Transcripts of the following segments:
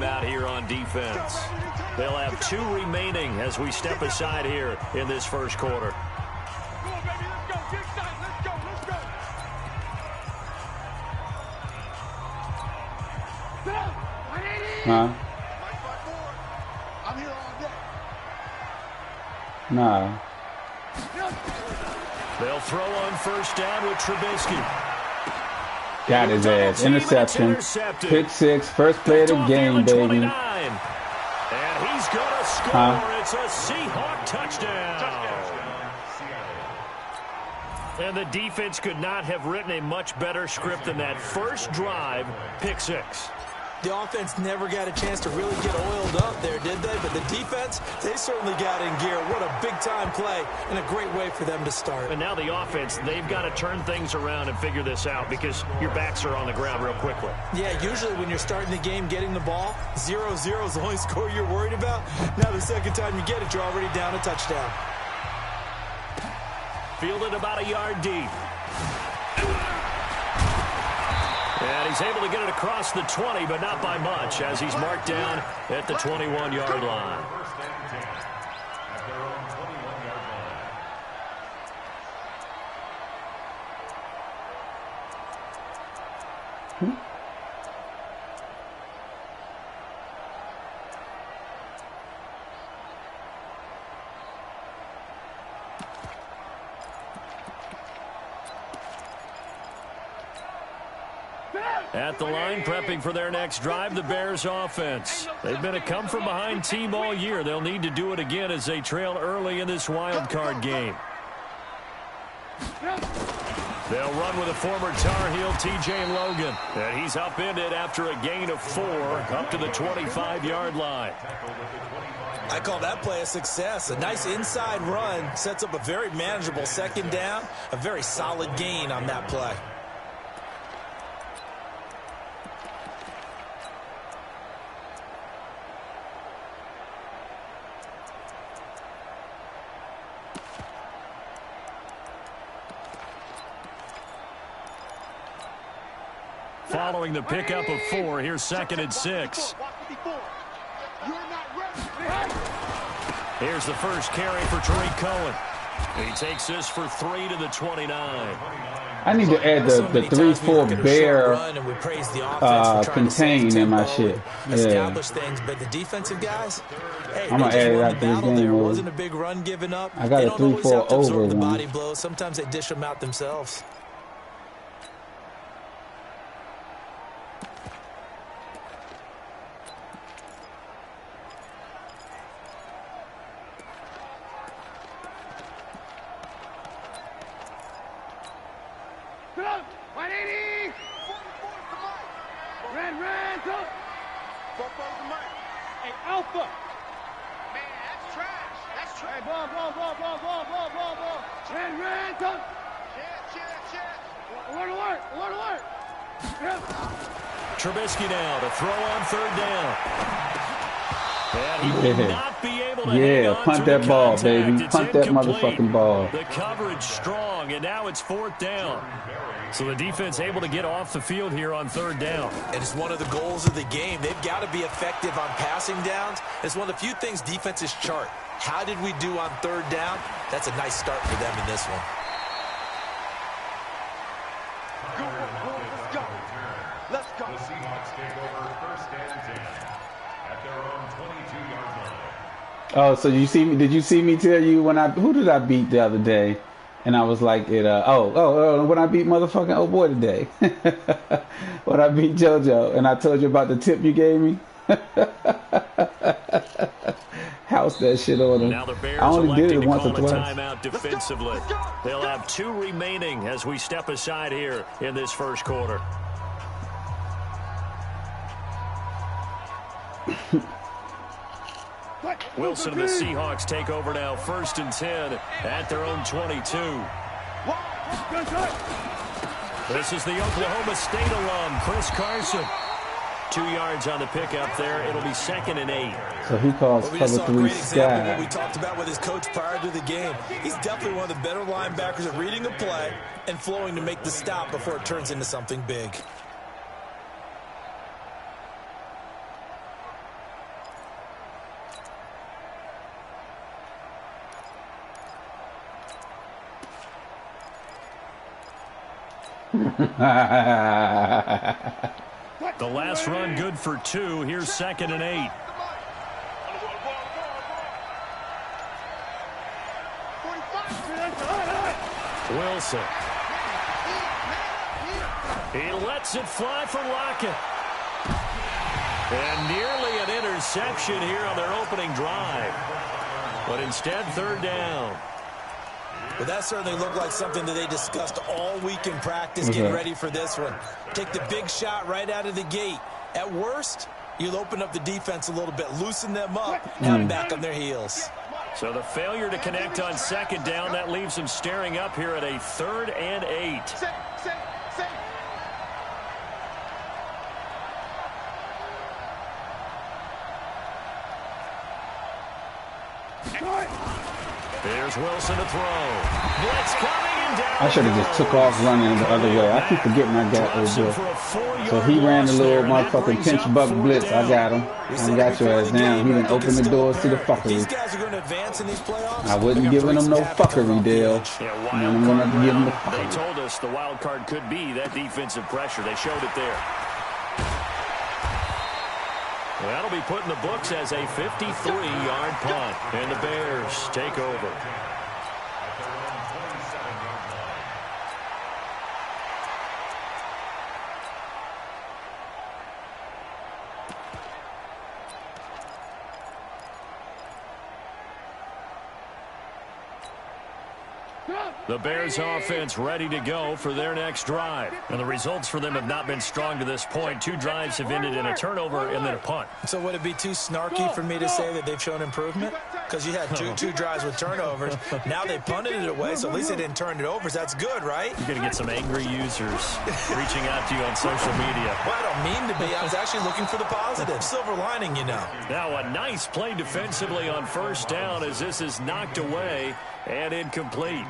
timeout here on defense. They'll have 2 remaining as we step aside here in this first quarter. Huh? Nah. They'll throw on first down with Trubisky. Got his ass. Interception. Pick 6. First play of the game, baby. And he's going to score. It's a Seahawk touchdown. And the defense could not have written a much better script than that first drive, pick 6. The offense never got a chance to really get oiled up there, did they? But the defense, they certainly got in gear. What a big-time play and a great way for them to start. And now the offense, they've got to turn things around and figure this out because your backs are on the ground real quickly. Yeah, usually when you're starting the game getting the ball, 0-0 is the only score you're worried about. Now the second time you get it, you're already down a touchdown. Fielded about a yard deep. And he's able to get it across the 20, but not by much, as he's marked down at the 21-yard line. At the line, prepping for their next drive, the Bears offense. They've been a come-from-behind team all year. They'll need to do it again as they trail early in this wild card game. They'll run with a former Tar Heel, T.J. Logan. And he's upended after a gain of 4 up to the 25-yard line. I call that play a success. A nice inside run sets up a very manageable second down. A very solid gain on that play. Following the pickup of 4, here's 2nd and 6. Here's the first carry for Tariq Cohen. He takes this for 3 to the 29. I need to add the 3-4 bear contain in my shit. Establish things, but the defensive guys, hey, I'm gonna add it after this game. There wasn't a big run given up. I got a 3-4 over the one. body blows. Sometimes they dish them out themselves. Trubisky now to throw on 3rd down. And he will not be able to hang on punt to that the ball, contact. baby. It's Punt that incomplete. motherfucking ball. The coverage strong, and now it's 4th down. So the defense able to get off the field here on 3rd down. And it's one of the goals of the game. They've got to be effective on passing downs. It's one of the few things defenses chart. How did we do on 3rd down? That's a nice start for them in this one. Let's go. The Seahawks take over 1st and 10 at their own 22-yard line. Oh, so you see me? Did you see me tell you who did I beat the other day? And I was like, when I beat motherfucking old boy today. When I beat JoJo, and I told you about the tip you gave me. House that shit on him. Now the Bears I only did it once or twice. Timeout defensively. They'll have 2 remaining as we step aside here in this first quarter. Wilson and the Seahawks take over now, 1st and 10 at their own 22. This is the Oklahoma State alum, Chris Carson. 2 yards on the pickup there. It'll be 2nd and 8. So he calls cover 3 sky. What we talked about with his coach prior to the game. He's definitely one of the better linebackers at reading a play and flowing to make the stop before it turns into something big. The last run good for 2. Here's 2nd and 8. Wilson. He lets it fly for Lockett. And nearly an interception here on their opening drive. But instead, 3rd down. Well, that certainly looked like something that they discussed all week in practice, getting ready for this one. Take the big shot right out of the gate. At worst, you'll open up the defense a little bit, loosen them up, come back on their heels. So the failure to connect on 2nd down, that leaves them staring up here at a 3rd and 8. Here's Wilson to throw. Blitz coming and down. I should have just took off running the other way. I keep forgetting I got those. So he ran the little motherfucking pinch buck blitz. I got him. I got your ass down. He didn't open the doors to the fuckery. I wasn't giving him no fuckery, Dale. I'm going to give him the fuckery. They told us the wild card could be that defensive pressure. They showed it there. Well, that'll be put in the books as a 53-yard punt. And the Bears take over. The Bears offense ready to go for their next drive. And the results for them have not been strong to this point. 2 drives have ended in a turnover and then a punt. So would it be too snarky for me to say that they've shown improvement? Because you had two drives with turnovers. Now they punted it away, so at least they didn't turn it over. So that's good, right? You're going to get some angry users reaching out to you on social media. Well, I don't mean to be. I was actually looking for the positive. Silver lining, you know. Now a nice play defensively on 1st down as this is knocked away and incomplete.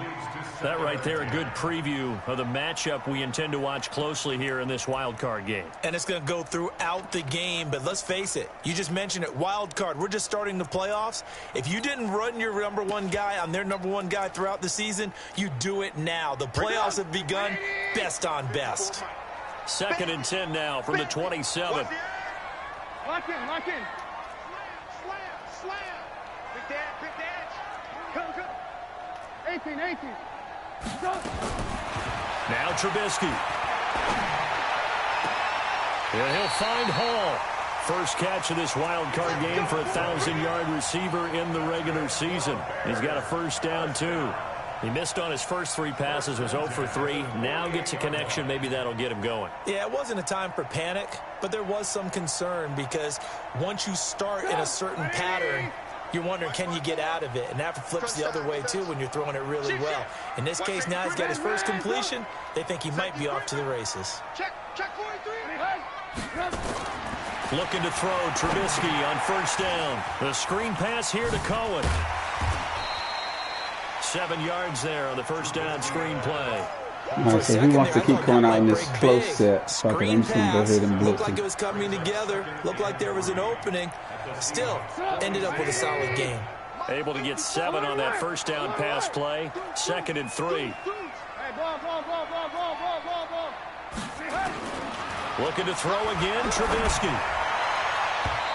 That right there, a good preview of the matchup we intend to watch closely here in this wild card game. And it's going to go throughout the game, but let's face it, you just mentioned it, wild card. We're just starting the playoffs. If you didn't run your #1 guy on their #1 guy throughout the season, you do it now. The playoffs have begun, best on best. 2nd and 10 now from the 27. Lock in. Slam. Big dash. Come. 18. Now Trubisky. And he'll find Hall. First catch of this wild card game for a 1,000-yard receiver in the regular season. He's got a 1st down, too. He missed on his first 3 passes, was 0 for 3. Now gets a connection. Maybe that'll get him going. Yeah, it wasn't a time for panic, but there was some concern because once you start in a certain pattern, you're wondering, can you get out of it? And that flips the other way, too, when you're throwing it really well. In this case, now he's got his first completion. They think he might be off to the races. Check 43. Looking to throw Trubisky on 1st down. The screen pass here to Cohen. 7 yards there on the 1st down screen play. All right, so he wants to keep going out in this close set. Fuck it, I'm just going to go ahead and blitz looked like it was coming together. Looked like there was an opening. Still, ended up with a solid game. Able to get 7 on that 1st down pass play. 2nd and 3. Looking to throw again, Trubisky.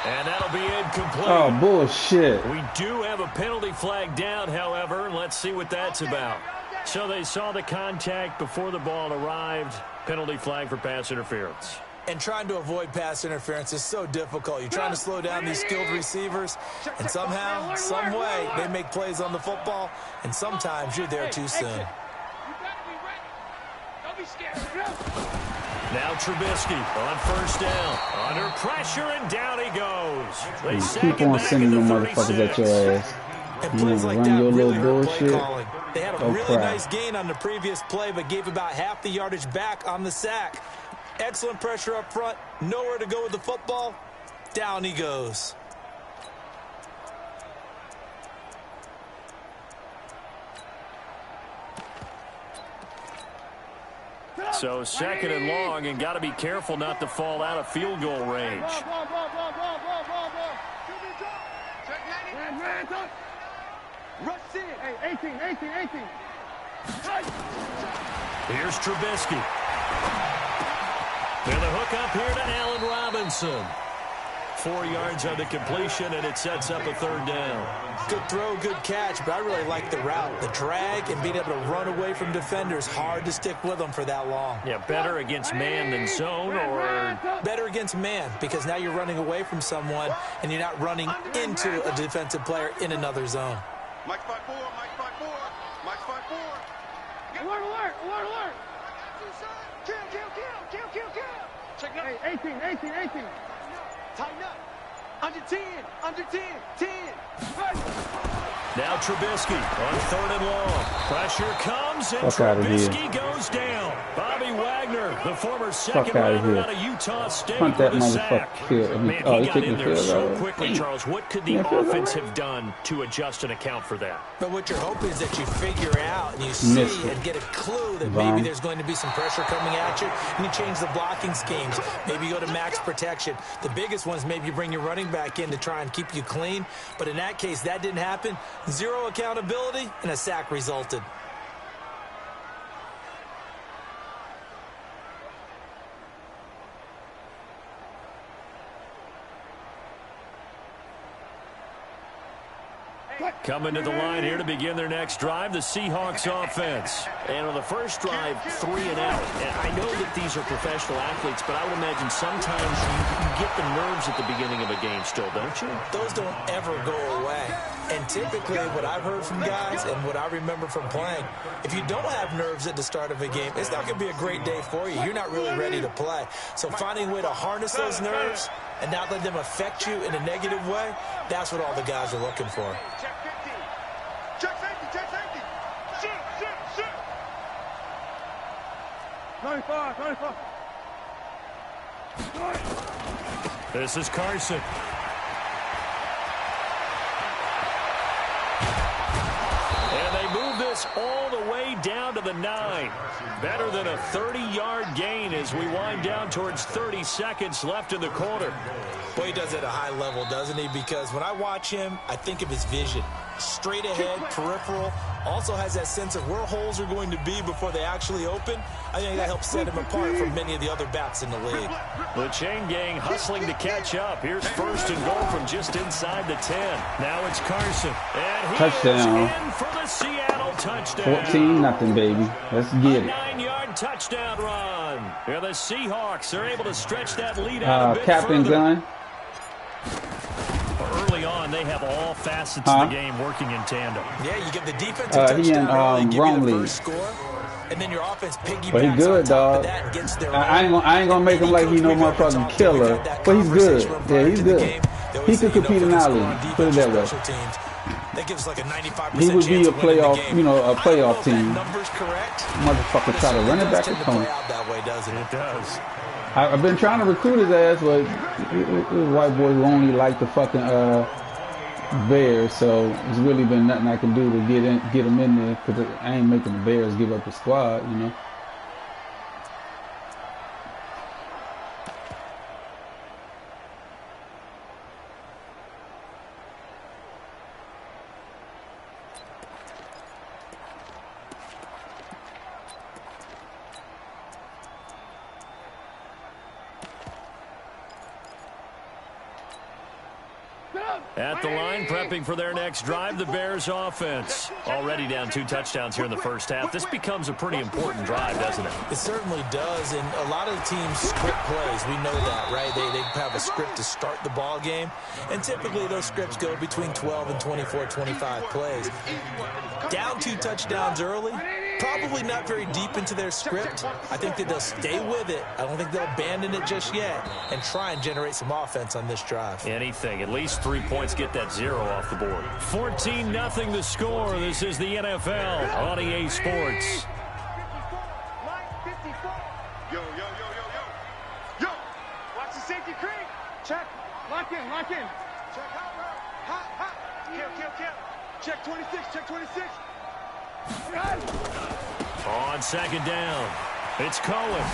And that'll be incomplete. Oh, bullshit. We do have a penalty flag down, however, and let's see what that's about. So they saw the contact before the ball arrived. Penalty flag for pass interference. And trying to avoid pass interference is so difficult. You're trying to slow down these skilled receivers, and somehow, some way, they make plays on the football, and sometimes you're there too soon. Now Trubisky on 1st down. Under pressure, and down he goes. They keep on sending them motherfuckers at your ass. And You plays know, like run that your really little hurt play bullshit. calling. They had a Oh, really crap. nice gain on the previous play, but gave about half the yardage back on the sack. Excellent pressure up front. Nowhere to go with the football. Down he goes. So 2nd and long, and got to be careful not to fall out of field goal range. Rush in. Hey, 18. Here's Trubisky. And the hook up here to Allen Robinson. 4 yards on the completion, and it sets up a third down. Good throw, good catch, but I really like the route. The drag and being able to run away from defenders, hard to stick with them for that long. Yeah, better against man than zone, or? Better against man, because now you're running away from someone, and you're not running into a defensive player in another zone. Mike 5-4, Mike 5-4, Mike 5-4. Alert, alert, alert, alert. Kill, kill, kill, kill, kill, kill. Check it out. Hey, 18, 18, 18. Tighten up. Under 10, under 10, 10. Now Trubisky on third and long. Pressure comes, and Fuck Trubisky goes down. Bobby Wagner, the former second rounder out of Utah State, Hunt that with a sack. Man, he got in there so quickly, Charles. What could the offense have done to adjust and account for that? But what you're hoping is that you figure out and you see and get a clue that maybe there's going to be some pressure coming at you, and you change the blocking schemes. Maybe you go to max protection. The biggest one is maybe you bring your running back in to try and keep you clean. But in that case, that didn't happen. Zero accountability, and a sack resulted. Coming to the line here to begin their next drive, the Seahawks offense. And on the first drive, 3 and out. And I know that these are professional athletes, but I would imagine sometimes you get the nerves at the beginning of a game still, don't you? Those don't ever go away. And typically what I've heard from guys and what I remember from playing, if you don't have nerves at the start of a game, it's not going to be a great day for you. You're not really ready to play. So finding a way to harness those nerves and not let them affect you in a negative way, that's what all the guys are looking for. Check 50. Check safety, check safety. Shoot, shoot, shoot. 95, 95. This is Carson. And they move this all the way down to the 9. Better than a 30-yard gain as we wind down towards 30 seconds left in the quarter. Boy, he does it at a high level, doesn't he? Because when I watch him, I think of his vision. Straight ahead, peripheral, also has that sense of where holes are going to be before they actually open. I think that helps set him apart from many of the other backs in the league. The chain gang hustling to catch up. Here's first and goal from just inside the 10. Now it's Carson. And he Touchdown. is in for the Seattle touchdown. 14-0, baby. Let's get it. 9-yard touchdown run. Yeah, the Seahawks are able to stretch that lead out a bit Captain further. Gun. Early on, they have all facets of the game working in tandem. Yeah, you get the defensive touchdown early, give you the first score, and then your offense piggybacks but he good, on top dog. of that and gets their I ain't gonna make him like he no motherfucking killer, but he's good. Yeah, he's good. He could compete in our league. Put it that way. That gives like a 95% He would be a chance of winning the playoff, game. you know, a playoff team. Numbers correct. Motherfucker try to run it back and come. That way, doesn't it? It does. I've been trying to recruit his ass, but this white boy who only like the fucking Bears, so it's really been nothing I can do to get him in there, because I ain't making the Bears give up the squad, you know. At the line, prepping for their next drive, the Bears offense. Already down 2 touchdowns here in the first half. This becomes a pretty important drive, doesn't it? It certainly does, and a lot of the teams script plays. We know that, right? They have a script to start the ball game, and typically those scripts go between 12 and 24, 25 plays. Down 2 touchdowns early, probably not very deep into their script. I think that they'll stay with it. I don't think they'll abandon it just yet and try and generate some offense on this drive. Anything. At least 3 points, get that 0 off the board. 14-0 the score. This is the NFL on EA Sports. Yo, yo, yo, yo, yo. Yo, watch the safety creep. Check. Lock in, lock in. Check hot, hot, hot. Kill, kill, kill. Check 26, check 26. On second down, it's Cohen.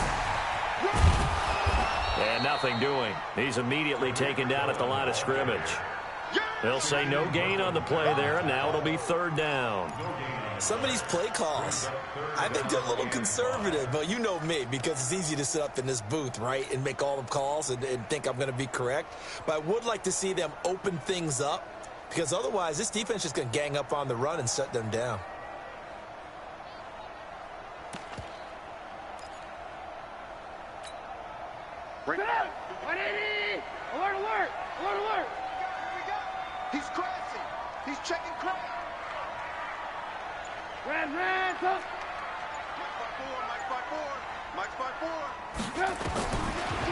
And nothing doing. He's immediately taken down at the line of scrimmage. They'll say no gain on the play there, and now it'll be third down. Some of these play calls, I think they're a little conservative, but you know me, because it's easy to sit up in this booth, right, and make all the calls and think I'm going to be correct. But I would like to see them open things up, because otherwise this defense is going to gang up on the run and shut them down. Bring it up! 180! Alert, alert! Alert, alert! He's crashing. He's checking crash. Red, up! Mike 5-4.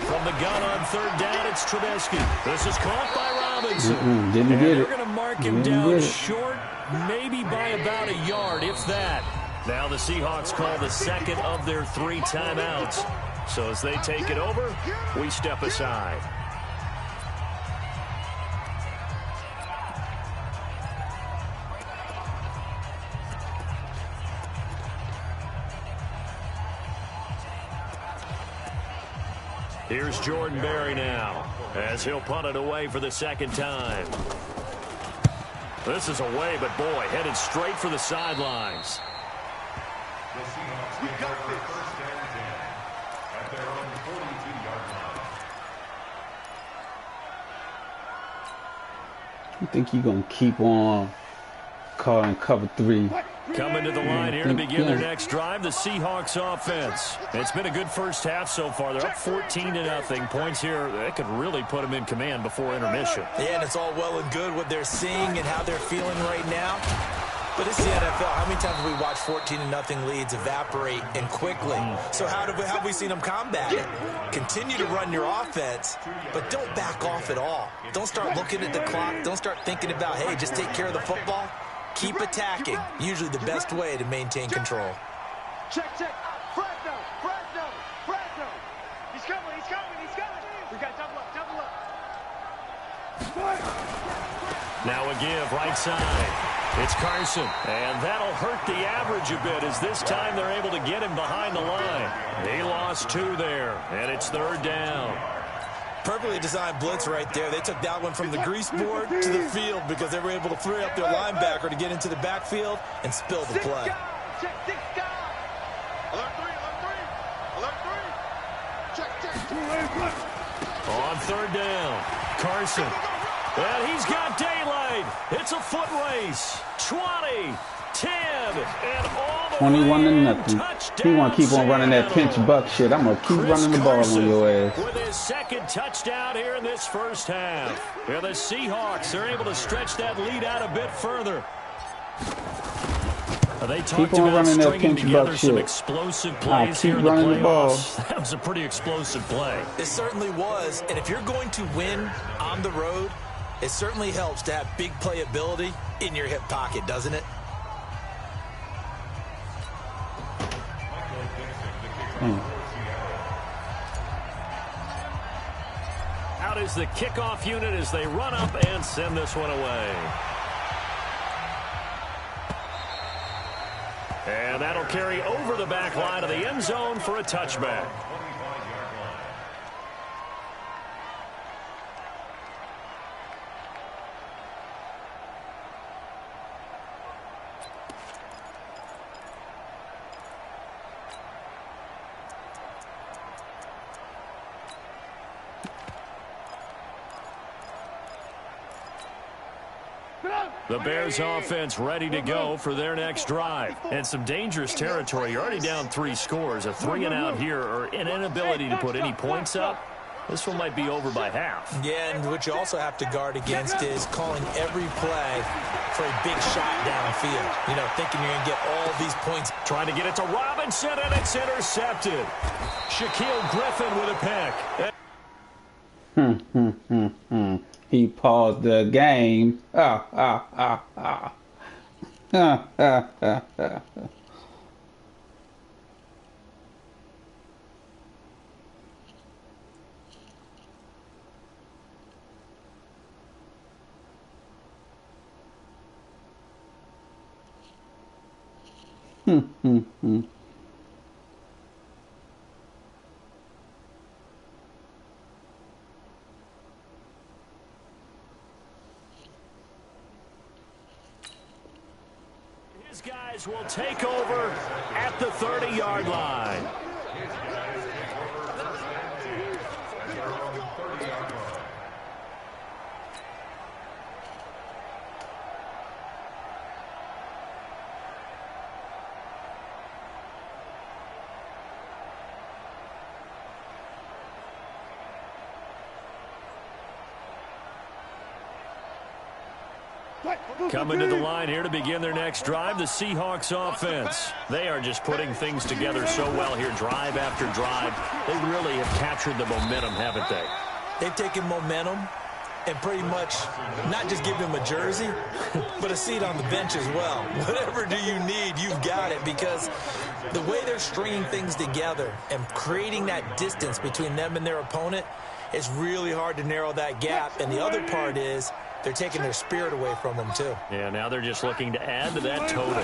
From the gun on third down, it's Trubisky. This is caught by Robinson. Didn't and get they're it. going to mark him down short, maybe by about a yard, if that. Now the Seahawks call the second of their 3 timeouts. So as they take it over, we step aside. Here's Jordan Berry now, as he'll punt it away for the second time. This is away, but boy, headed straight for the sidelines. We got this. First and 10 at their own 42-yard line. You think you're going to keep on calling cover 3? Coming to the line here to begin their next drive, the Seahawks offense. It's been a good first half so far. They're up 14-0. Points here, that could really put them in command before intermission. Yeah, and it's all well and good what they're seeing and how they're feeling right now. But it's the NFL. How many times have we watched 14-0 leads evaporate and quickly? So how have we seen them combat it? Continue to run your offense, but don't back off at all. Don't start looking at the clock. Don't start thinking about, hey, just take care of the football. Keep attacking. Usually the best way to maintain control. Check. Fresno. He's coming. We got double up. Now a give, right side. It's Carson, and that'll hurt the average a bit as this time they're able to get him behind the line. He lost 2 there, and it's third down. Perfectly designed blitz right there. They took that one from the grease board to the field because they were able to free up their linebacker to get into the backfield and spill the play. Check 6 guys. Alert 3. Check. On third down, Carson. And he's got daylight. It's a foot race. 20, 10, and all the 21-0. touchdown. You want to keep on running that pinch buck shit? I'm going to keep running the ball on your ass. With his second touchdown here in this first half. Yeah, the Seahawks are able to stretch that lead out a bit further. They keep on running that pinch buck some shit. explosive plays keep here in the running the ball. playoffs. That was a pretty explosive play. It certainly was, and if you're going to win on the road, it certainly helps to have big playability in your hip pocket, doesn't it? Out is the kickoff unit as they run up and send this one away. And that'll carry over the back line of the end zone for a touchback. The Bears offense ready to go for their next drive. And some dangerous territory. You're already down 3 scores. A 3-and-out here or an inability to put any points up. This one might be over by half. Yeah, and what you also have to guard against is calling every play for a big shot downfield. You know, thinking you're going to get all these points. Trying to get it to Robinson, and it's intercepted. Shaquille Griffin with a pick. He paused the game. guys will take over at the 30-yard line. Coming to the line here to begin their next drive, the Seahawks offense. They are just putting things together so well here, drive after drive. They really have captured the momentum, haven't they? They've taken momentum and pretty much not just given them a jersey, but a seat on the bench as well. Whatever do you need, you've got it, because the way they're stringing things together and creating that distance between them and their opponent, it's really hard to narrow that gap. And the other part is they're taking their spirit away from them, too. Yeah, now they're just looking to add to that total.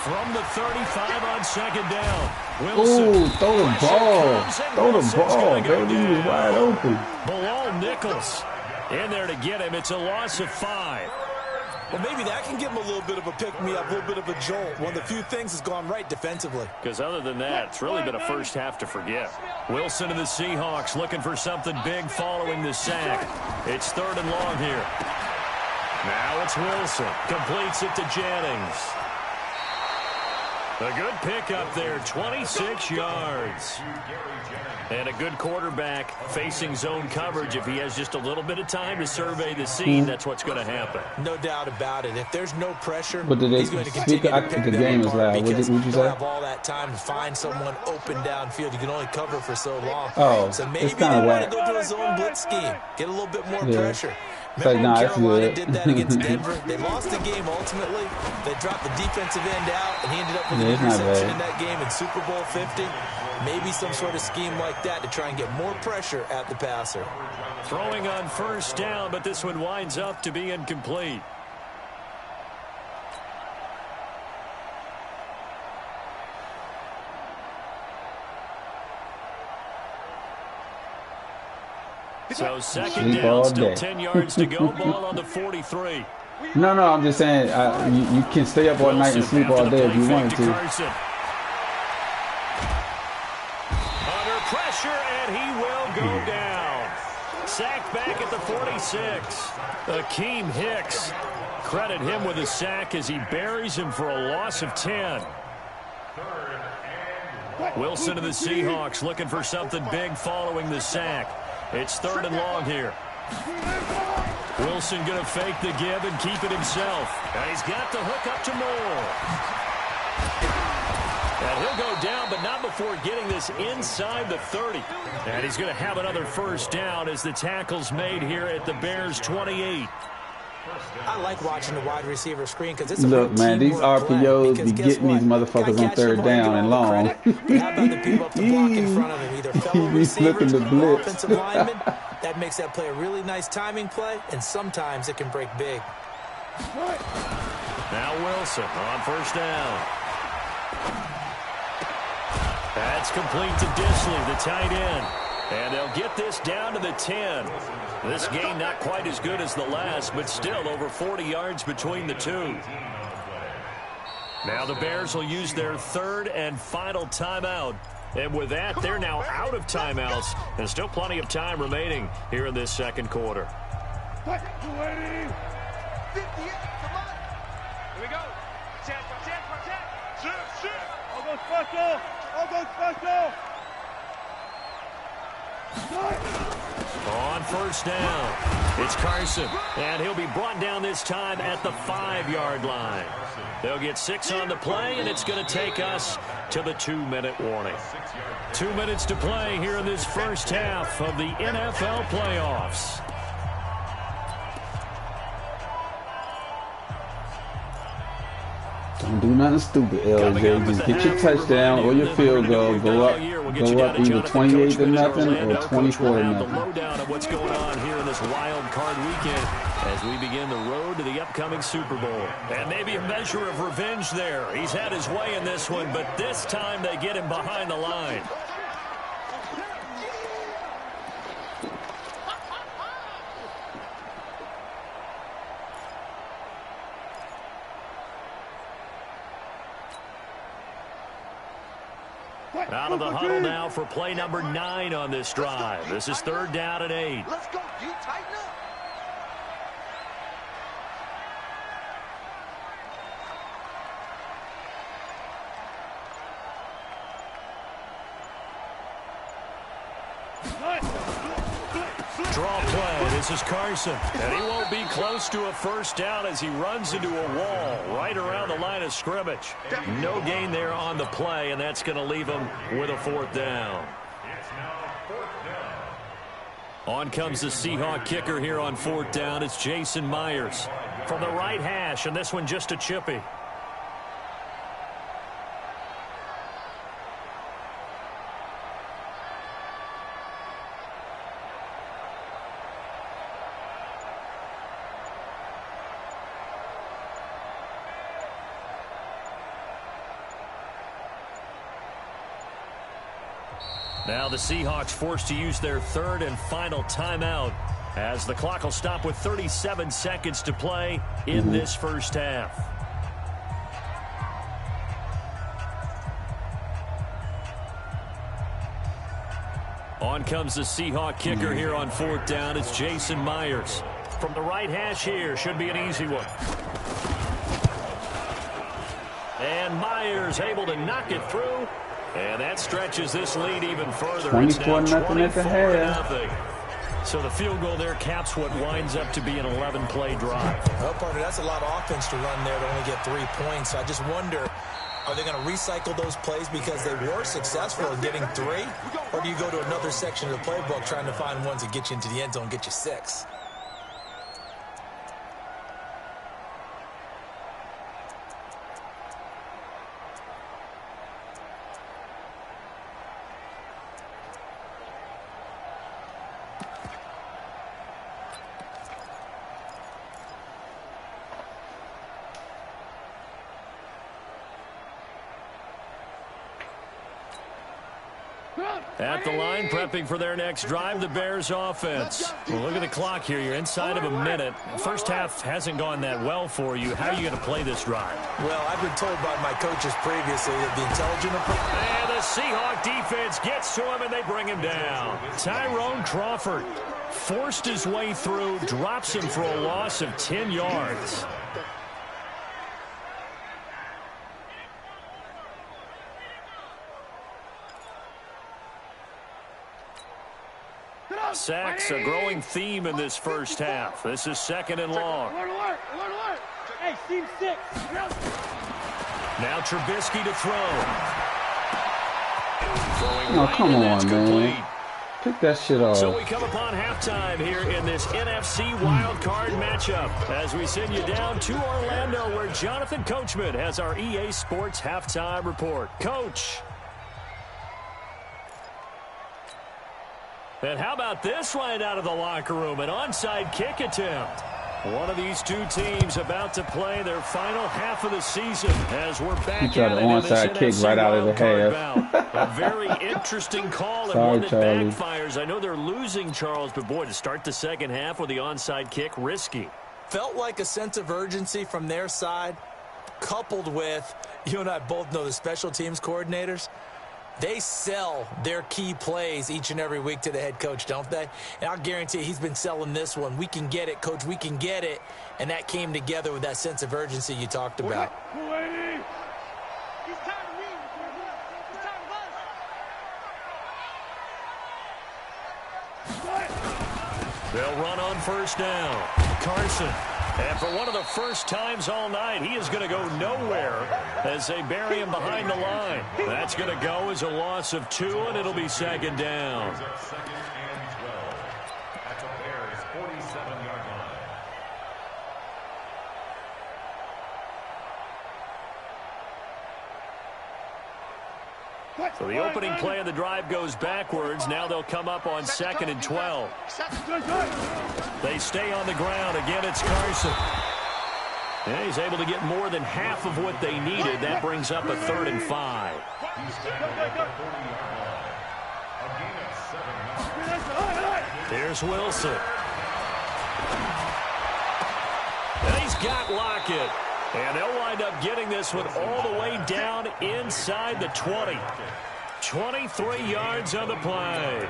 From the 35 on second down. Ooh, throw the ball. Throw the ball, baby. He was wide open. Bilal Nichols in there to get him. It's a loss of 5. Well, maybe that can give him a little bit of a pick-me-up, a little bit of a jolt. One of the few things has gone right defensively. Because other than that, it's really been a first half to forget. Wilson and the Seahawks looking for something big following the sack. It's 3rd and long here. Now it's Wilson. Completes it to Jennings. A good pick up there, 26 yards. And a good quarterback facing zone coverage. If he has just a little bit of time to survey the scene, that's what's going to happen. No doubt about it. If there's no pressure, but he's going to continue to pick the game is loud. What you don't say? have all that time to find someone open downfield. You can only cover for so long. Oh, so maybe it's they kind of want whack. to go to a zone blitz scheme, get a little bit more pressure. It's like, Remember when Carolina good. did that against Denver? They lost the game ultimately. They dropped the defensive end out, and he ended up with an interception in that game in Super Bowl 50. Maybe some sort of scheme like that to try and get more pressure at the passer. Throwing on first down, but this one winds up to be incomplete. So second down, still 10 yards to go. Ball on the 43. No, I'm just saying you can stay up all night and sleep all day if you wanted to. Carson. Under pressure, and he will go down. Sacked back at the 46. Akeem Hicks. Credit him with a sack as he buries him for a loss of 10. Wilson and the Seahawks looking for something big following the sack. It's 3rd and long here. Wilson going to fake the give and keep it himself. And he's got the hook up to Moore. And he'll go down, but not before getting this inside the 30. And he's going to have another first down as the tackle's made here at the Bears' 28. I like watching the wide receiver screen because it's a look, man, these RPOs be getting these motherfuckers on 3rd down and long. How about the people up the block in front of him, either fellow receivers or offensive linemen? That makes that play a really nice timing play, and sometimes it can break big. Now Wilson on first down. That's complete to Disley, the tight end. And they'll get this down to the 10. This game not quite as good as the last, but still over 40 yards between the two. Now the Bears will use their 3rd and final timeout. And with that, they're now out of timeouts. And still plenty of time remaining here in this second quarter. Here we go. Check. I'll go special. On first down, it's Carson, and he'll be brought down this time at the 5-yard line. They'll get 6 on the play, and it's going to take us to the 2-minute warning. 2 minutes to play here in this first half of the NFL playoffs. Don't do nothing stupid, LJ. Just get your touchdown or your field goal. Go up either 28-0 or 24-0. The lowdown of what's going on here in this wild card weekend as we begin the road to the upcoming Super Bowl. And maybe a measure of revenge there. He's had his way in this one, but this time they get him behind the line. Out of the huddle now for play number 9 on this drive. This is 3rd down and 8. Let's go, D. Tighten up. Draw play. This is Carson. And he won't be close to a 1st down as he runs into a wall right around the line of scrimmage. No gain there on the play, and that's going to leave him with a 4th down. On comes the Seahawk kicker here on 4th down. It's Jason Myers from the right hash, and this one just a chippy. Now the Seahawks forced to use their 3rd and final timeout as the clock will stop with 37 seconds to play in this 1st half. On comes the Seahawk kicker here on 4th down. It's Jason Myers. From the right hash here, should be an easy one. And Myers able to knock it through. And that stretches this lead even further. 24-0 at the half. So the field goal there caps what winds up to be an 11-play drive. Well, partner, that's a lot of offense to run there to only get 3 points. So I just wonder, are they going to recycle those plays because they were successful in getting 3? Or do you go to another section of the playbook trying to find ones that get you into the end zone and get you 6? At the line, prepping for their next drive, the Bears offense. Well, look at the clock here. You're inside of a minute. First half hasn't gone that well for you. How are you going to play this drive? Well, I've been told by my coaches previously that the intelligent approach. And the Seahawk defense gets to him, and they bring him down. Tyrone Crawford forced his way through, drops him for a loss of 10 yards. Sacks, a growing theme in this 1st half. This is 2nd and long. Hey, team 6. Now Trubisky to throw. Oh, come on, man. Pick that shit off. So we come upon halftime here in this NFC wildcard matchup as we send you down to Orlando where Jonathan Coachman has our EA Sports halftime report. Coach. And how about this right out of the locker room? An onside kick attempt. One of these two teams about to play their final half of the season as we're back he tried an onside kick right out of the half. A very interesting call and one that backfires. I know they're losing, Charles, but boy, to start the 2nd half with the onside kick, risky. Felt like a sense of urgency from their side, coupled with, you and I both know the special teams coordinators. They sell their key plays each and every week to the head coach, don't they? And I'll guarantee he's been selling this one. We can get it, coach. We can get it. And that came together with that sense of urgency you talked about. He's tired of me. He's tired of us. They'll run on 1st down. Carson. And for one of the first times all night, he is going to go nowhere as they bury him behind the line. That's going to go as a loss of 2, and it'll be 2nd down. 2nd and 12 at the Bears' 47-yard line. So the opening play of the drive goes backwards. Now they'll come up on 2nd and 12. They stay on the ground. Again, it's Carson. And he's able to get more than half of what they needed. That brings up a 3rd and 5. He's standing at the 40-yard line. A gain of 7 yards. Here's Wilson. And he's got Lockett. And they'll wind up getting this one all the way down inside the 20. 23 yards on the play.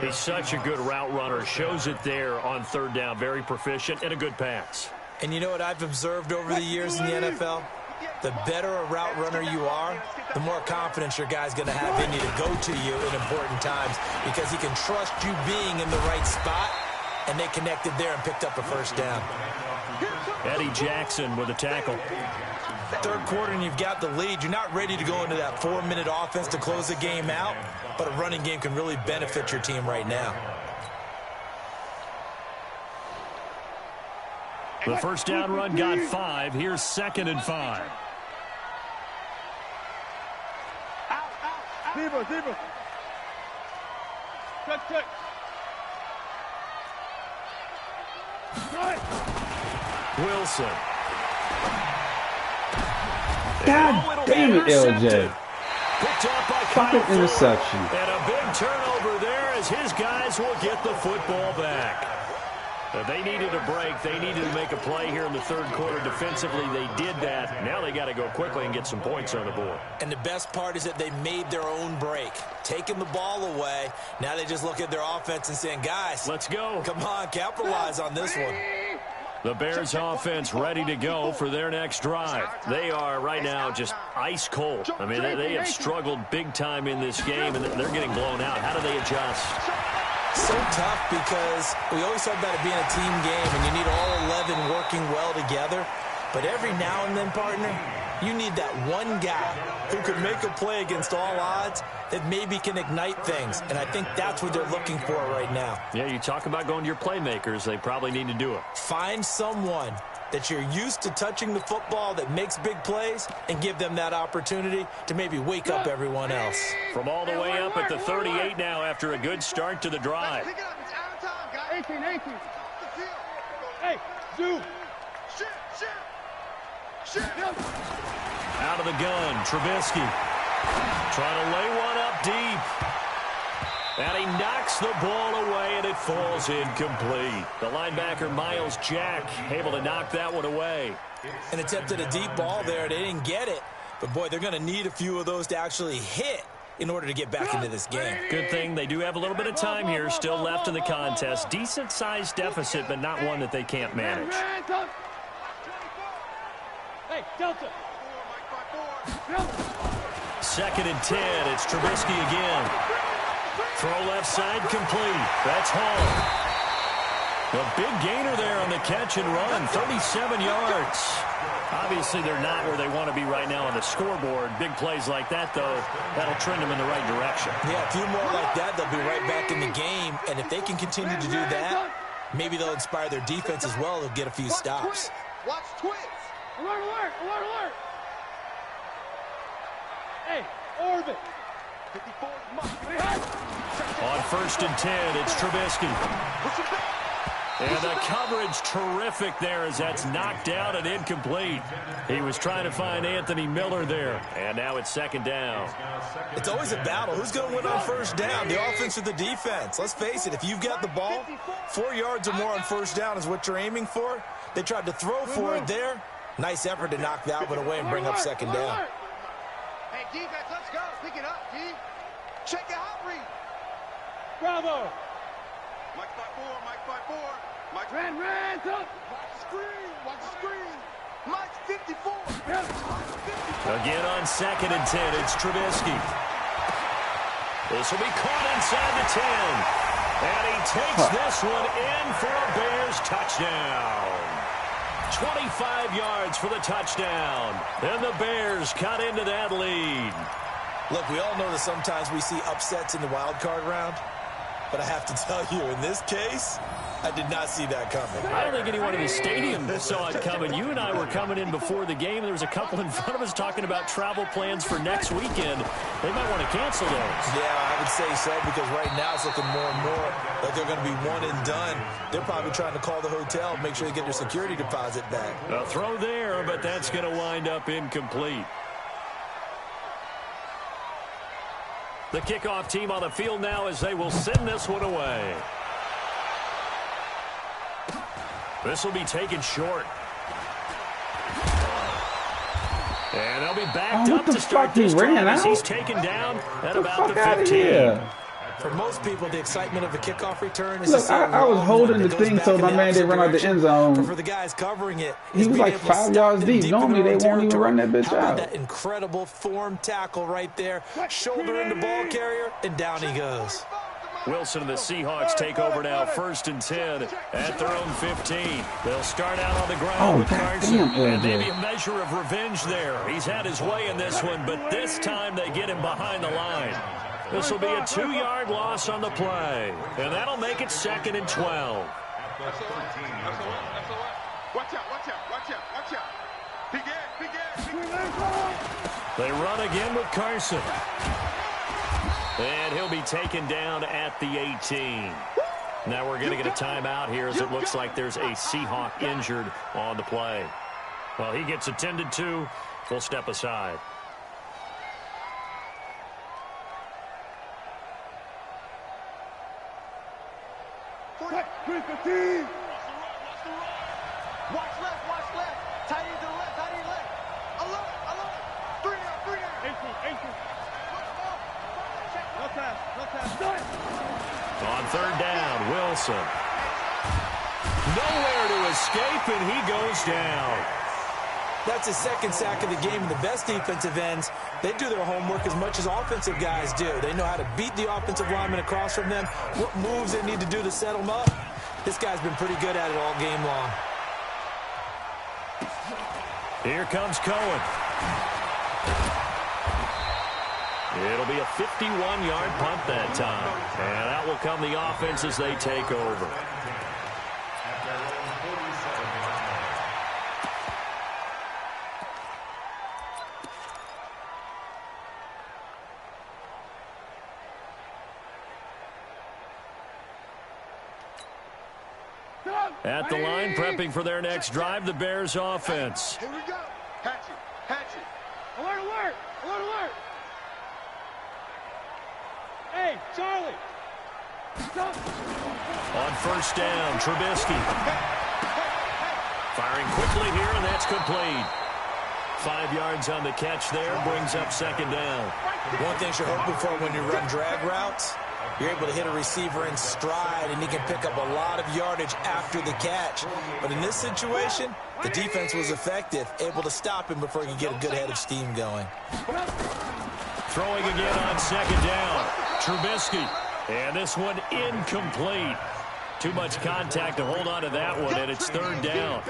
He's such a good route runner. Shows it there on third down. Very proficient and a good pass. And you know what I've observed over the years in the NFL? The better a route runner you are, the more confidence your guy's going to have in you to go to you in important times because he can trust you being in the right spot, and they connected there and picked up a first down. Eddie Jackson with a tackle. Third quarter and you've got the lead. You're not ready to go into that 4-minute offense to close the game out, but a running game can really benefit your team right now. The first down run got 5. Here's 2nd and 5. Zebra. Check. Wilson. God damn it, LJ. Picked up by Fucking Kyle interception. And a big turnover there as his guys will get the football back. They needed a break. They needed to make a play here in the third quarter. Defensively, they did that. Now they got to go quickly and get some points on the board. And the best part is that they made their own break. Taking the ball away. Now they just look at their offense and saying, guys, let's go. Come on, capitalize on this one. The Bears offense ready to go for their next drive. They are right now just ice cold. I mean, they have struggled big time in this game, and they're getting blown out. How do they adjust? So tough because we always talk about it being a team game, and you need all 11 working well together. But every now and then, partner, you need that one guy who could make a play against all odds that maybe can ignite things. And I think that's what they're looking for right now. Yeah, you talk about going to your playmakers. They probably need to do it. Find someone that you're used to touching the football that makes big plays and give them that opportunity to maybe wake up everyone else. From all the way up at the 38 now after a good start to the drive. 18. Hey, zoom. Out of the gun, Trubisky. Trying to lay one up deep. And he knocks the ball away, and it falls incomplete. The linebacker, Miles Jack, able to knock that one away. An attempt at a deep ball there. They didn't get it. But, boy, they're going to need a few of those to actually hit in order to get back into this game. Good thing they do have a little bit of time here still left in the contest. Decent-sized deficit, but not one that they can't manage. Hey, Delta. 2nd and 10. It's Trubisky again. Throw left side complete. That's home. The big gainer there on the catch and run. 37 yards. Obviously, they're not where they want to be right now on the scoreboard. Big plays like that, though, that'll trend them in the right direction. Yeah, a few more like that, they'll be right back in the game. And if they can continue to do that, maybe they'll inspire their defense as well. They'll get a few stops. Watch twins. Alert. Hey, Orbit. 54 On 1st and 10, it's Trubisky. And the coverage terrific there as that's knocked out and incomplete. He was trying to find Anthony Miller there. And now it's 2nd down. It's always a battle. Who's going to win on 1st down, the offense or the defense? Let's face it, if you've got the ball, 4 yards or more on 1st down is what you're aiming for. They tried to throw for it there. Nice effort to knock that one away and bring up 2nd down. Hey, defense, let's go. Pick it up, D. Check the hot read. Bravo. Mike 5-4. Mike Ran, up. Watch the screen. Mike 54. Again on 2nd and 10, it's Trubisky. This will be caught inside the 10. And he takes this one in for a Bears touchdown. 25 yards for the touchdown. And the Bears cut into that lead. Look, we all know that sometimes we see upsets in the wild card round. But I have to tell you, in this case, I did not see that coming. I don't think anyone in the stadium saw it coming. You and I were coming in before the game. There was a couple in front of us talking about travel plans for next weekend. They might want to cancel those. Yeah, I would say so, because right now it's looking more and more like they're going to be one and done. They're probably trying to call the hotel, make sure they get their security deposit back. A throw there, but that's going to wind up incomplete. The kickoff team on the field now as they will send this one away. This will be taken short. And they'll be backed up to start he this ran drive as out? he's taken down at about the Fuck 15. here. For most people, the excitement of a kickoff return is Look, I was holding the thing so my man didn't run out the end zone. For the guys covering it, He was like 5 yards deep. Normally they won't even run that bitch How about out. that incredible form tackle right there, shoulder in the ball carrier, and down he goes. Wilson and the Seahawks take over now, 1st and 10 at their own 15. They'll start out on the ground with Carson. And maybe a measure of revenge there. He's had his way in this one, but this time they get him behind the line. This will be a 2-yard loss on the play, and that'll make it 2nd and 12. Watch out. Big ass. They run again with Carson. And he'll be taken down at the 18. Now we're going to get a timeout here as it looks like there's a Seahawk injured on the play. Well, he gets attended to. We'll step aside. Watch left. Tight end to the left. Alert. 3 out. 18. No time. On 3rd down, Wilson. Nowhere to escape, and he goes down. That's his 2nd sack of the game, and the best defensive ends, they do their homework as much as offensive guys do. They know how to beat the offensive lineman across from them, what moves they need to do to set them up. This guy's been pretty good at it all game long. Here comes Cohen. It'll be a 51-yard punt that time. And that will come the offense as they take over. At the line, prepping for their next drive, the Bears offense. Here we go. Hatchet. Alert. Hey, Charlie. Stop. On 1st down, Trubisky. Firing quickly here, and that's complete. 5 yards on the catch there, brings up 2nd down. One thing you're hoping for when you run drag routes, you're able to hit a receiver in stride, and he can pick up a lot of yardage after the catch. But in this situation, the defense was effective, able to stop him before he could get a good head of steam going. Throwing again on 2nd down, Trubisky. And this one incomplete. Too much contact to hold on to that one, and it's 3rd down.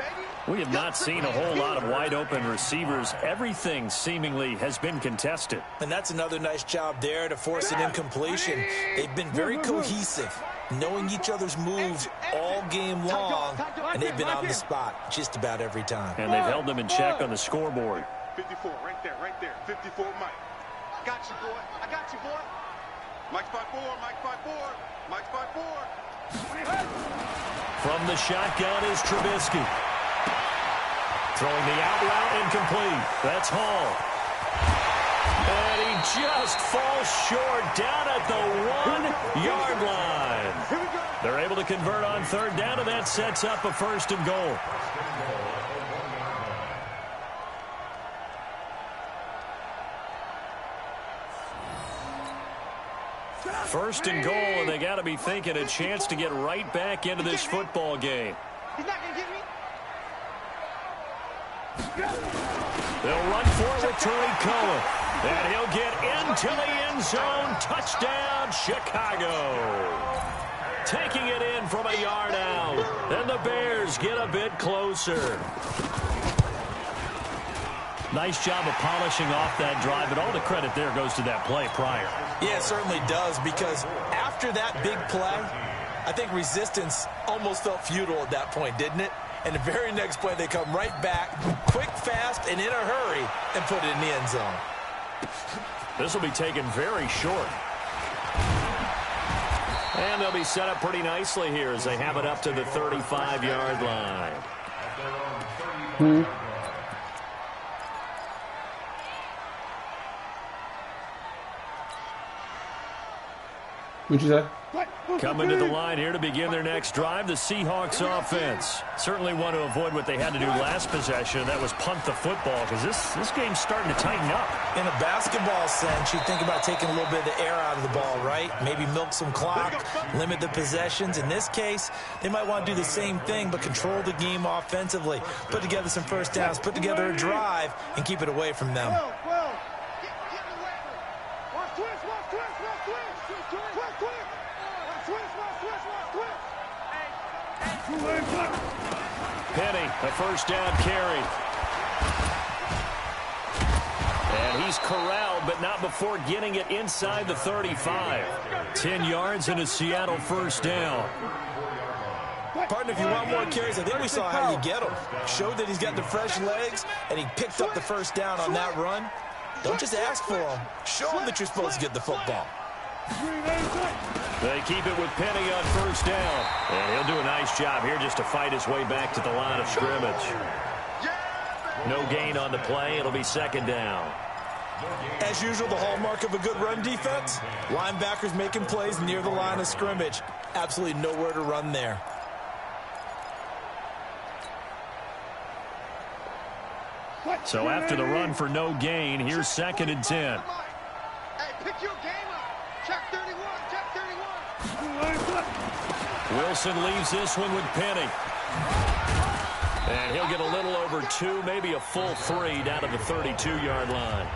We have not seen a whole lot of wide-open receivers. Everything seemingly has been contested. And that's another nice job there to force an incompletion. They've been very cohesive, knowing each other's moves all game long, and they've been on the spot just about every time. And they've held them in check on the scoreboard. 54, right there. 54, Mike. I got you, boy. Mike 5-4. From the shotgun is Trubisky. Throwing the out route incomplete. That's Hall. And he just falls short down at the 1-yard line. They're able to convert on 3rd down, and that sets up a 1st and goal. First and goal, and they got to be thinking a chance to get right back into this football game. He's not going to get me. They'll run for it with Tariq Cohen. And he'll get into the end zone. Touchdown, Chicago. Taking it in from a yard out. And the Bears get a bit closer. Nice job of polishing off that drive, but all the credit there goes to that play prior. Yeah, it certainly does, because after that big play, I think resistance almost felt futile at that point, didn't it? And the very next play, they come right back, quick, fast, and in a hurry, and put it in the end zone. This will be taken very short. And they'll be set up pretty nicely here as they have it up to the 35-yard line. What'd you say? Coming to the line here to begin their next drive, the Seahawks offense. Certainly want to avoid what they had to do last possession. That was punt the football, because this game's starting to tighten up. In a basketball sense, you think about taking a little bit of the air out of the ball, right? Maybe milk some clock, limit the possessions. In this case, they might want to do the same thing, but control the game offensively. Put together some first downs, put together a drive, and keep it away from them. Penny, a first down carry. And he's corralled, but not before getting it inside the 35. 10 yards and a Seattle first down. Partner, if you want more carries, I think we saw how you get him. Showed that he's got the fresh legs, and he picked up the first down on that run. Don't just ask for him. Show him that you're supposed to get the football. They keep it with Penny on first down. And he'll do a nice job here just to fight his way back to the line of scrimmage. No gain on the play. It'll be second down. As usual, the hallmark of a good run defense, linebackers making plays near the line of scrimmage. Absolutely nowhere to run there. So after the run for no gain, here's second and 10. Hey, pick your game up. Check 31, check 31. Wilson leaves this one with Penny. And he'll get a little over 2, maybe a full 3 down to the 32-yard line.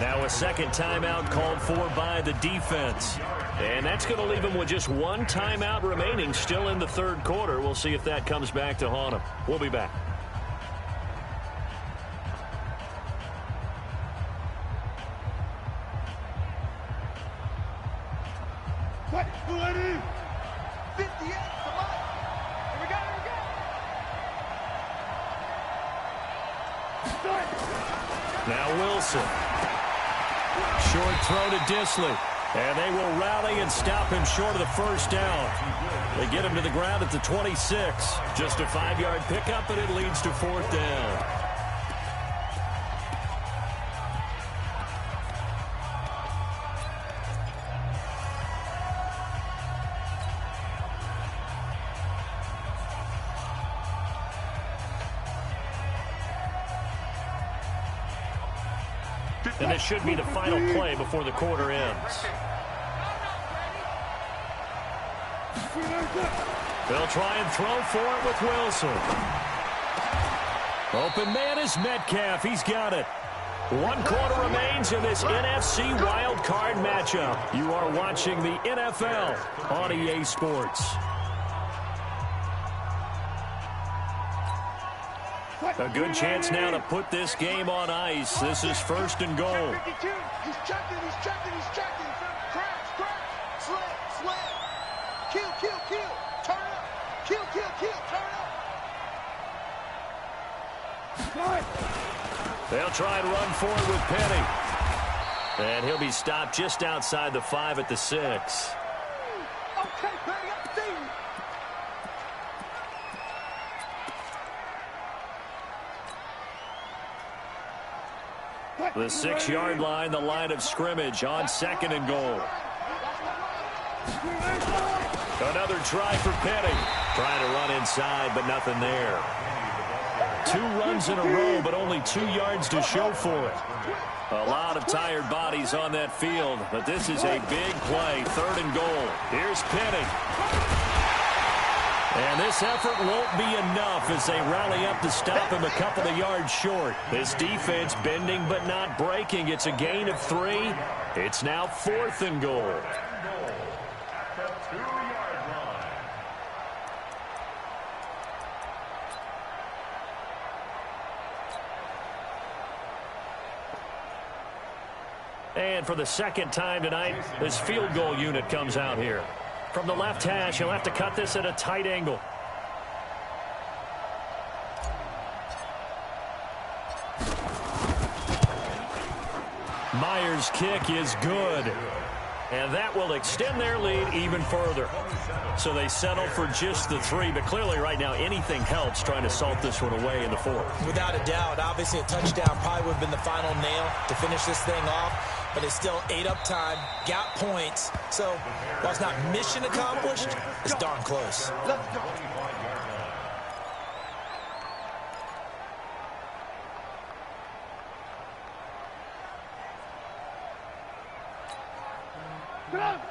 Now a second timeout called for by the defense. And that's going to leave him with just one timeout remaining still in the third quarter. We'll see if that comes back to haunt him. We'll be back. Now Wilson. Short throw to Disley. And they will rally and stop him short of the first down. They get him to the ground at the 26. Just a 5-yard pickup, and it leads to fourth down. And this should be the final play before the quarter ends. They'll try and throw for it with Wilson. Open man is Metcalf. He's got it. 1 quarter remains in this NFC wild card matchup. You are watching the NFL on EA Sports. A good chance now to put this game on ice. This is first and goal. He's checking. Crash. Slam. Kill. Turn up. Kill. Turn up. They'll try and run forward with Penny. And he'll be stopped just outside the 5 at the 6. Okay, Penny, I see you. The 6-yard line, the line of scrimmage on second and goal. Another try for Penny. Trying to run inside, but nothing there. 2 runs in a row, but only 2 yards to show for it. A lot of tired bodies on that field, but this is a big play. Third and goal. Here's Penny. And this effort won't be enough as they rally up to stop him a couple of yards short. This defense bending but not breaking. It's a gain of 3. It's now 4th and goal. And for the second time tonight, this field goal unit comes out here. From the left hash, he'll have to cut this at a tight angle. Myers' kick is good. And that will extend their lead even further. So they settle for just the 3, but clearly right now anything helps trying to salt this one away in the 4th. Without a doubt, obviously a touchdown probably would have been the final nail to finish this thing off. but they still ate up time, got points. So while it's not mission accomplished, it's darn close. Let's go.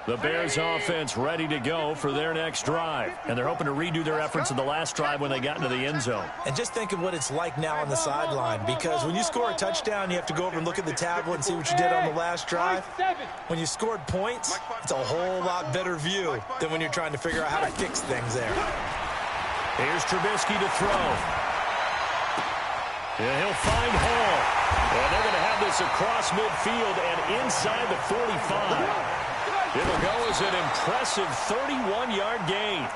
The Bears offense ready to go for their next drive. And they're hoping to redo their efforts in the last drive when they got into the end zone. And just think of what it's like now on the sideline, because when you score a touchdown, you have to go over and look at the tablet and see what you did on the last drive. When you scored points, it's a whole lot better view than when you're trying to figure out how to fix things there. Here's Trubisky to throw. And he'll find Hall. And they're going to have this across midfield and inside the 45. It'll go as an impressive 31-yard gain.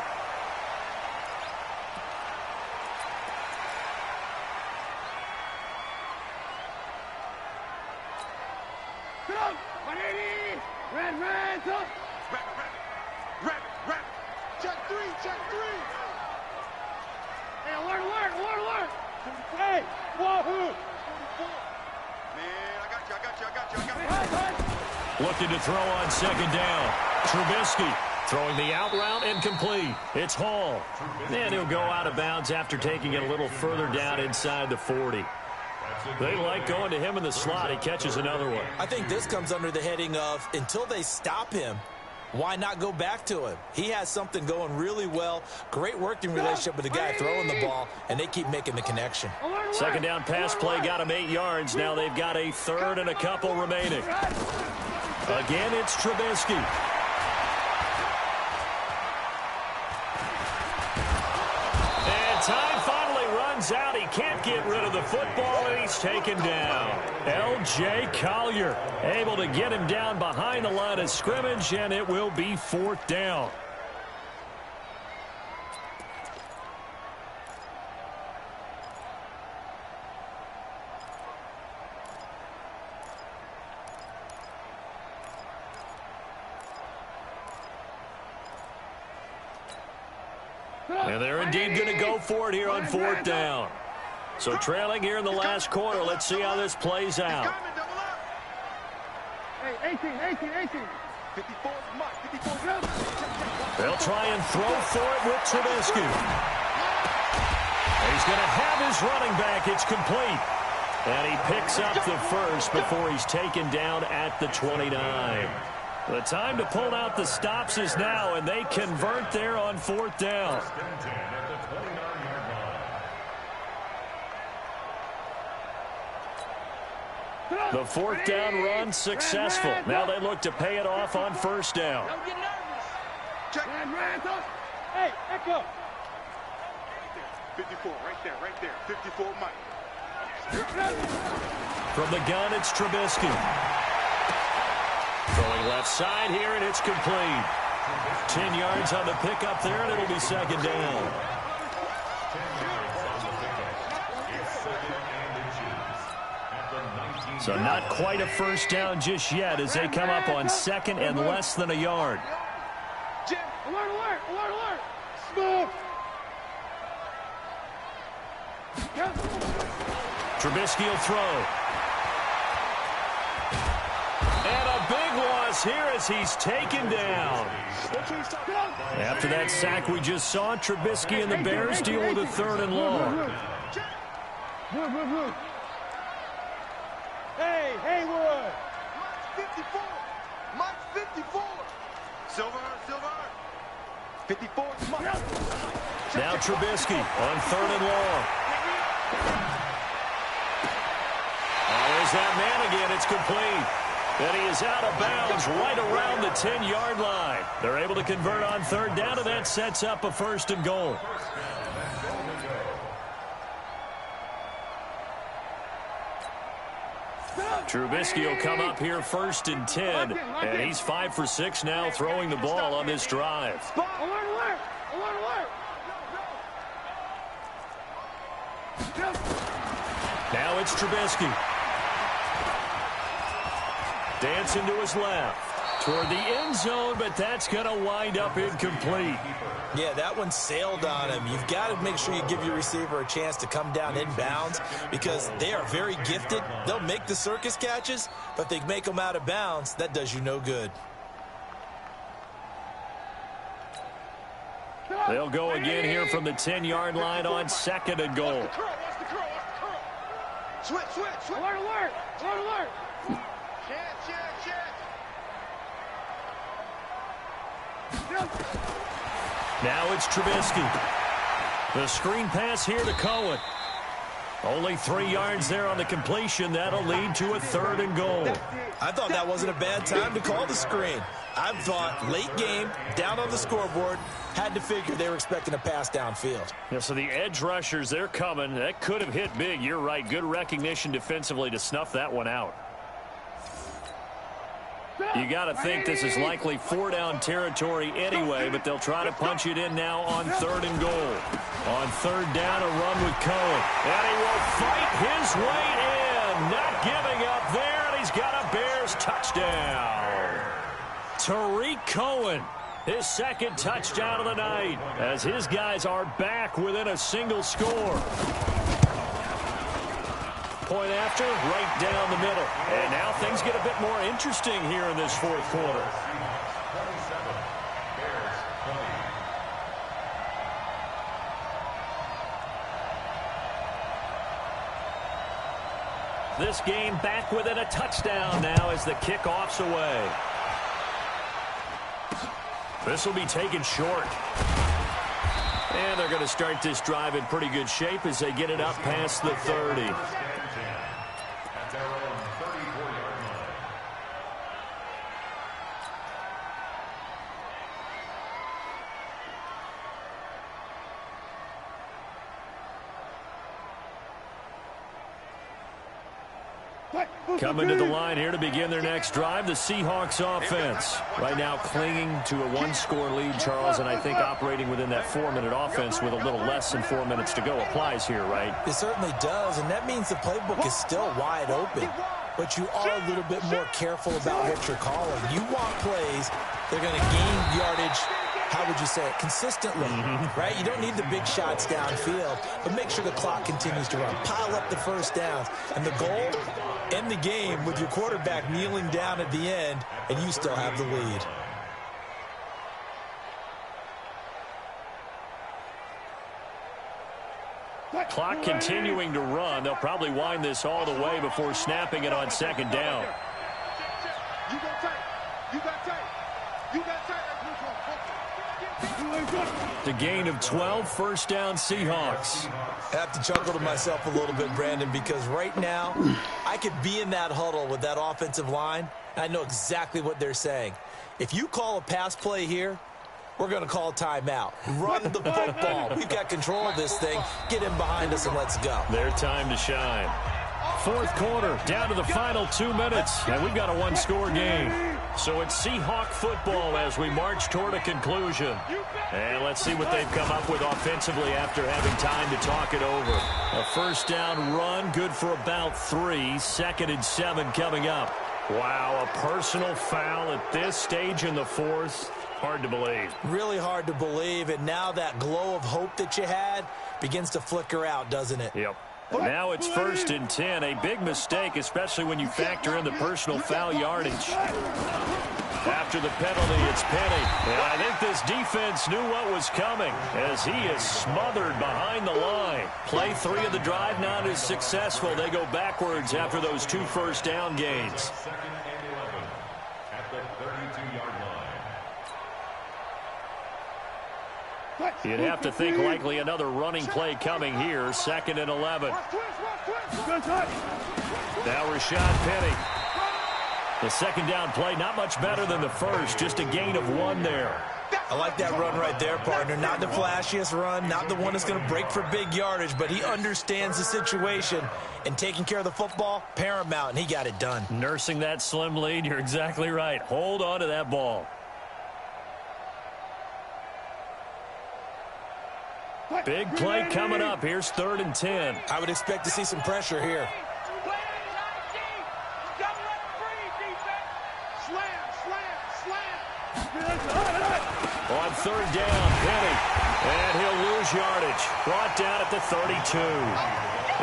Check three. Hey, alert. Hey, wahoo. Man, I got you. Looking to throw on second down. Trubisky throwing the out route and complete. It's Hall. And he'll go out of bounds after taking it a little further down inside the 40. They like going to him in the slot. He catches another one. I think this comes under the heading of until they stop him, why not go back to him? He has something going really well. Great working relationship with the guy throwing the ball, and they keep making the connection. Second down pass play got him 8 yards. Now they've got a third and a couple remaining. Again, it's Trubisky. And time finally runs out. He can't get rid of the football, and he's taken down. L.J. Collier able to get him down behind the line of scrimmage, and it will be 4th down. And they're indeed going to go for it here on 4th down. So trailing here in the last quarter. Let's see how this plays out. Hey, 18. 54. They'll try and throw for it with Trubisky. He's going to have his running back. It's complete. And he picks up the first before he's taken down at the 29. The time to pull out the stops is now, and they convert there on 4th down. The 4th down run successful. Now they look to pay it off on 1st down. Don't get nervous. Check. Hey, echo. 54, right there. 54, Mike. From the gun, it's Trubisky. Throwing left side here, and it's complete. 10 yards on the pickup there, and it'll be 2nd down. So not quite a 1st down just yet as they come up on 2nd and less than a yard. Alert. Smooth. Trubisky will throw. And a big loss here as he's taken down. After that sack we just saw, Trubisky and the Bears deal with a 3rd and long. Hey, Haywood. Mike 54. Silver. 54. Now Trubisky on 3rd and long. There's that man again. It's complete. And he is out of bounds right around the 10-yard line. They're able to convert on 3rd down, and that sets up a 1st and goal. Trubisky will come up here 1st and 10, and he's 5 for 6 now throwing the ball on this drive. Alert. Now it's Trubisky. Dancing to his left. toward the end zone, but that's going to wind up incomplete. Yeah, that one sailed on him. You've got to make sure you give your receiver a chance to come down inbounds because they are very gifted. They'll make the circus catches, but they make them out of bounds. That does you no good. They'll go again here from the 10-yard line on 2nd and goal. Switch. Alert. Now it's Trubisky. The screen pass here to Cohen. Only 3 yards there on the completion. That'll lead to a 3rd and goal. I thought that wasn't a bad time to call the screen. I thought late game, down on the scoreboard, had to figure they were expecting a pass downfield. Yeah, so the edge rushers, they're coming. That could have hit big. You're right. Good recognition defensively to snuff that one out. You got to think this is likely 4-down territory anyway, but they'll try to punch it in now on 3rd and goal. On 3rd down, a run with Cohen. And he will fight his way in. Not giving up there, and he's got a Bears touchdown. Tariq Cohen, his 2nd touchdown of the night, as his guys are back within a single score. Point after, right down the middle. And now things get a bit more interesting here in this 4th quarter. This game back within a touchdown now as the kickoff's away. This will be taken short. And they're going to start this drive in pretty good shape as they get it up past the 30. Coming to the line here to begin their next drive, the Seahawks offense. Right now clinging to a 1-score lead, Charles, and I think operating within that 4-minute offense with a little less than 4 minutes to go applies here, right? It certainly does, and that means the playbook is still wide open. But you are a little bit more careful about what you're calling. You want plays, they're going to gain yardage, how would you say it, consistently, right? You don't need the big shots downfield, but make sure the clock continues to run. Pile up the first downs. And the goal, end the game with your quarterback kneeling down at the end, and you still have the lead. Clock continuing to run. They'll probably wind this all the way before snapping it on 2nd down. You got tight. You got tight. You got tight. The gain of 12, 1st down Seahawks. I have to chuckle to myself a little bit, Brandon, because right now I could be in that huddle with that offensive line. I know exactly what they're saying. If you call a pass play here, we're going to call timeout. Run the football. We've got control of this thing. Get in behind us and let's go. Their time to shine. 4th quarter, down to the final 2 minutes, and we've got a 1-score game. So it's Seahawk football as we march toward a conclusion. And let's see what they've come up with offensively after having time to talk it over. A 1st down run, good for about 3. 2nd and 7 coming up. Wow, a personal foul at this stage in the 4th. Hard to believe. Really hard to believe, and now that glow of hope that you had begins to flicker out, doesn't it? Yep. Now it's 1st and 10. A big mistake, especially when you factor in the personal foul yardage. After the penalty, it's Penny. And I think this defense knew what was coming as he is smothered behind the line. Play 3 of the drive not as successful. They go backwards after those 2 1st down gains. You'd have to think likely another running play coming here. 2nd and 11. Now Rashad Penny. The 2nd down play, not much better than the 1st. Just a gain of 1 there. I like that run right there, partner. Not the flashiest run, not the one that's going to break for big yardage, but he understands the situation. And taking care of the football, paramount, and he got it done. Nursing that slim lead, you're exactly right. Hold on to that ball. Big play coming up. Here's 3rd and 10. I would expect to see some pressure here. third down. Penny. And he'll lose yardage. Brought down at the 32.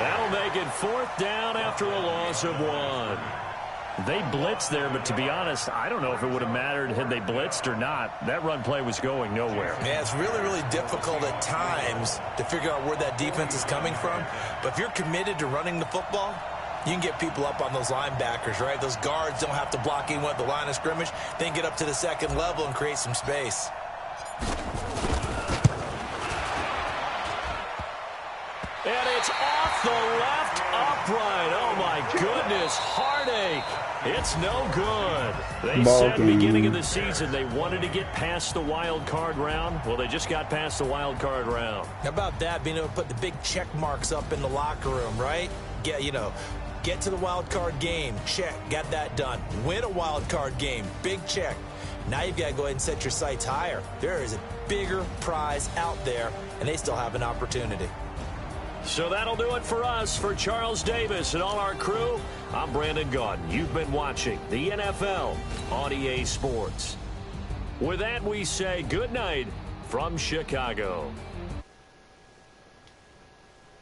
That'll make it fourth down after a loss of 1. They blitzed there, but to be honest, I don't know if it would have mattered had they blitzed or not. That run play was going nowhere. Yeah, it's really, really difficult at times to figure out where that defense is coming from. But if you're committed to running the football, you can get people up on those linebackers, right? Those guards don't have to block anyone at the line of scrimmage. They can get up to the second level and create some space. And it's off the left upright. Oh, my goodness. Heartache. It's no good. They said beginning of the season they wanted to get past the wild card round. Well, they just got past the wild card round. How about that, being able to put the big check marks up in the locker room, right? Get to the wild card game. Check. Got that done. Win a wild card game. Big check. Now you've got to go ahead and set your sights higher. There is a bigger prize out there, and they still have an opportunity. So that'll do it for us. For Charles Davis and all our crew, I'm Brandon Gaudin. You've been watching the NFL on EA Sports. With that, we say good night from Chicago.